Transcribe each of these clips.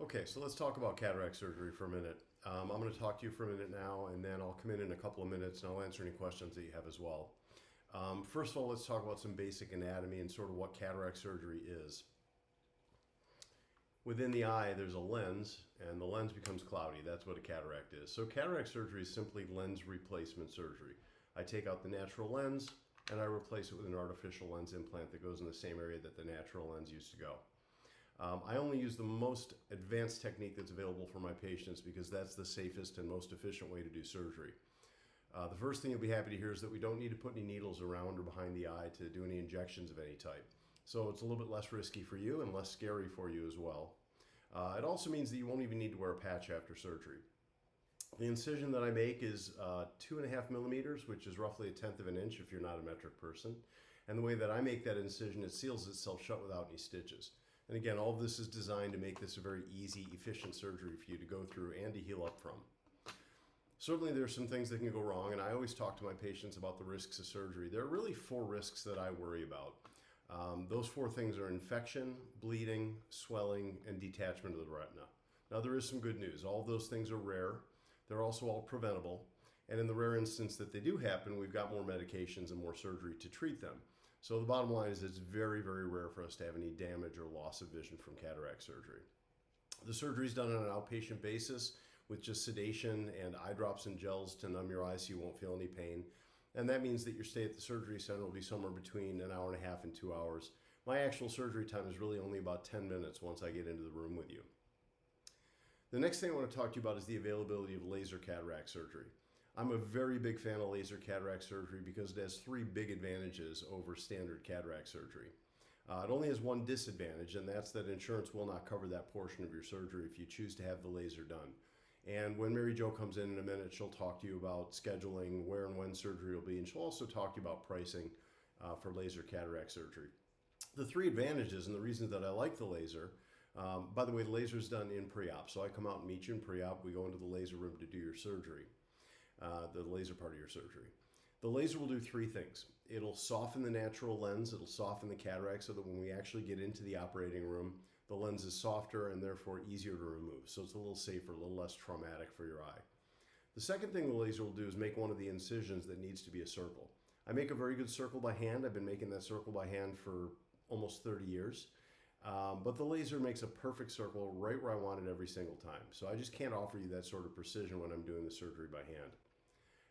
Okay, so let's talk about cataract surgery for a minute. I'm going to talk to you for a minute now, and then I'll come in a couple of minutes and I'll answer any questions that you have as well. First of all, let's talk about some basic anatomy and sort of what cataract surgery is. Within the eye, there's a lens, and the lens becomes cloudy. That's what a cataract is. So cataract surgery is simply lens replacement surgery. I take out the natural lens, and I replace it with an artificial lens implant that goes in the same area that the natural lens used to go. I only use the most advanced technique that's available for my patients because that's the safest and most efficient way to do surgery. The first thing you'll be happy to hear is that we don't need to put any needles around or behind the eye to do any injections of any type. So it's a little bit less risky for you and less scary for you as well. It also means that you won't even need to wear a patch after surgery. The incision that I make is 2.5 millimeters, which is roughly 1/10 of an inch if you're not a metric person. And the way that I make that incision, it seals itself shut without any stitches. And again, all of this is designed to make this a very easy, efficient surgery for you to go through and to heal up from. Certainly there's some things that can go wrong, and I always talk to my patients about the risks of surgery. There are really 4 risks that I worry about. Those 4 things are infection, bleeding, swelling, and detachment of the retina. Now there is some good news. All of those things are rare. They're also all preventable. And in the rare instance that they do happen, we've got more medications and more surgery to treat them. So the bottom line is it's very, very rare for us to have any damage or loss of vision from cataract surgery. The surgery is done on an outpatient basis with just sedation and eye drops and gels to numb your eyes so you won't feel any pain. And that means that your stay at the surgery center will be somewhere between 1.5 hours and 2 hours. My actual surgery time is really only about 10 minutes once I get into the room with you. The next thing I want to talk to you about is the availability of laser cataract surgery. I'm a very big fan of laser cataract surgery because it has 3 big advantages over standard cataract surgery. It only has one disadvantage, and that's that insurance will not cover that portion of your surgery if you choose to have the laser done. And when Mary Jo comes in a minute, she'll talk to you about scheduling, where and when surgery will be, and she'll also talk to you about pricing for laser cataract surgery. The 3 advantages and the reasons that I like the laser, by the way, the laser is done in pre-op. So I come out and meet you in pre-op. We go into the laser room to do your surgery. The laser part of your surgery. The laser will do 3 things. It'll soften the natural lens, it'll soften the cataract so that when we actually get into the operating room, the lens is softer and therefore easier to remove. So it's a little safer, a little less traumatic for your eye. The second thing the laser will do is make one of the incisions that needs to be a circle. I make a very good circle by hand. I've been making that circle by hand for almost 30 years. But the laser makes a perfect circle right where I want it every single time. So I just can't offer you that sort of precision when I'm doing the surgery by hand.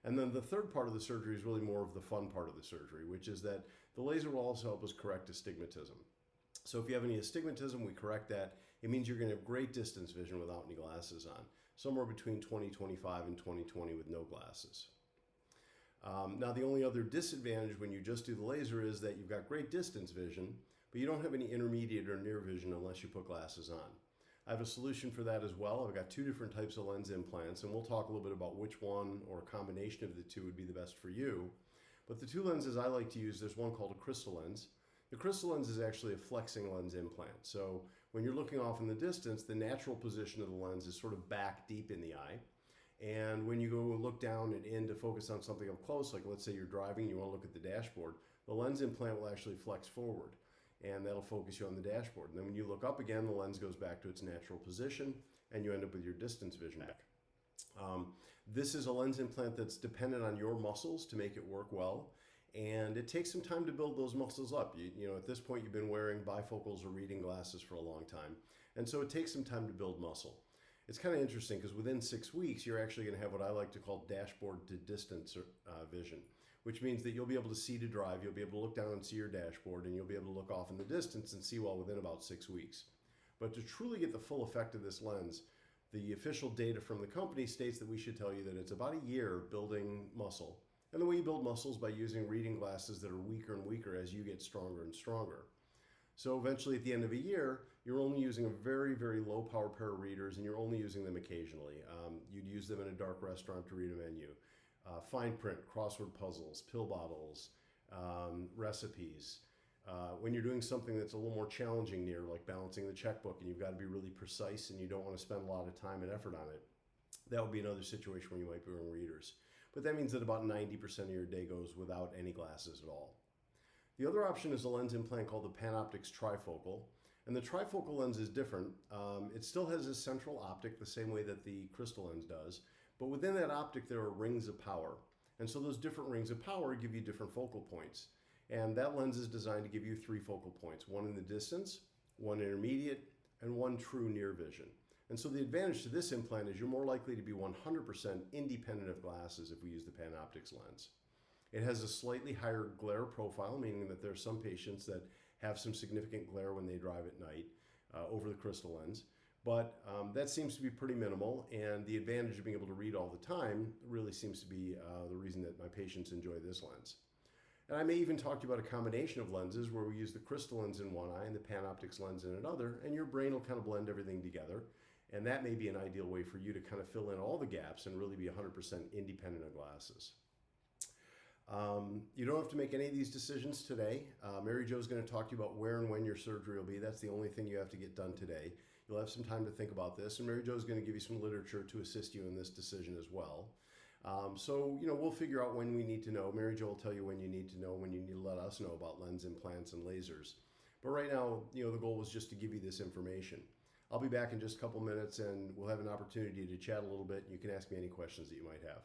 And then the third part of the surgery is really more of the fun part of the surgery, which is that the laser will also help us correct astigmatism. So if you have any astigmatism, we correct that. It means you're going to have great distance vision without any glasses on, somewhere between 20/25 and 20/20 with no glasses. Now the only other disadvantage when you just do the laser is that you've got great distance vision, but you don't have any intermediate or near vision unless you put glasses on. I have a solution for that as well. I've got 2 different types of lens implants, and we'll talk a little bit about which one or a combination of the 2 would be the best for you. But the 2 lenses I like to use, there's one called a Crystalens. The Crystalens is actually a flexing lens implant. So when you're looking off in the distance, the natural position of the lens is sort of back deep in the eye. And when you go look down and in to focus on something up close, like let's say you're driving and you want to look at the dashboard, the lens implant will actually flex forward. And that'll focus you on the dashboard. And then when you look up again, the lens goes back to its natural position and you end up with your distance vision back. This is a lens implant that's dependent on your muscles to make it work well. And it takes some time to build those muscles up. You know, at this point, you've been wearing bifocals or reading glasses for a long time. And so it takes some time to build muscle. It's kind of interesting because within 6 weeks, you're actually going to have what I like to call dashboard to distance vision, which means that you'll be able to see to drive, you'll be able to look down and see your dashboard, and you'll be able to look off in the distance and see well within about 6 weeks. But to truly get the full effect of this lens, the official data from the company states that we should tell you that it's about a year building muscle. And the way you build muscle is by using reading glasses that are weaker and weaker as you get stronger and stronger. So eventually at the end of a year, you're only using a very, very low power pair of readers, and you're only using them occasionally. You'd use them in a dark restaurant to read a menu. Fine print, crossword puzzles, pill bottles, recipes. When you're doing something that's a little more challenging near, like balancing the checkbook, and you've got to be really precise and you don't want to spend a lot of time and effort on it, that would be another situation where you might be wearing readers. But that means that about 90% of your day goes without any glasses at all. The other option is a lens implant called the Panoptix Trifocal. And the trifocal lens is different. It still has a central optic the same way that the Crystalens does, but within that optic there are rings of power. And so those different rings of power give you different focal points. And that lens is designed to give you 3 focal points, one in the distance, one intermediate, and one true near vision. And so the advantage to this implant is you're more likely to be 100% independent of glasses if we use the Panoptix lens. It has a slightly higher glare profile, meaning that there are some patients that have some significant glare when they drive at night over the Crystalens. But that seems to be pretty minimal, and the advantage of being able to read all the time really seems to be the reason that my patients enjoy this lens. And I may even talk to you about a combination of lenses where we use the Crystalens in one eye and the Panoptix lens in another, and your brain will kind of blend everything together. And that may be an ideal way for you to kind of fill in all the gaps and really be 100% independent of glasses. You don't have to make any of these decisions today. Mary Jo is going to talk to you about where and when your surgery will be. That's the only thing you have to get done today. You'll have some time to think about this, and Mary Jo is going to give you some literature to assist you in this decision as well. So, we'll figure out when we need to know. Mary Jo will tell you when you need to know, when you need to let us know about lens implants and lasers. But right now, the goal was just to give you this information. I'll be back in just a couple minutes, and we'll have an opportunity to chat a little bit. You can ask me any questions that you might have.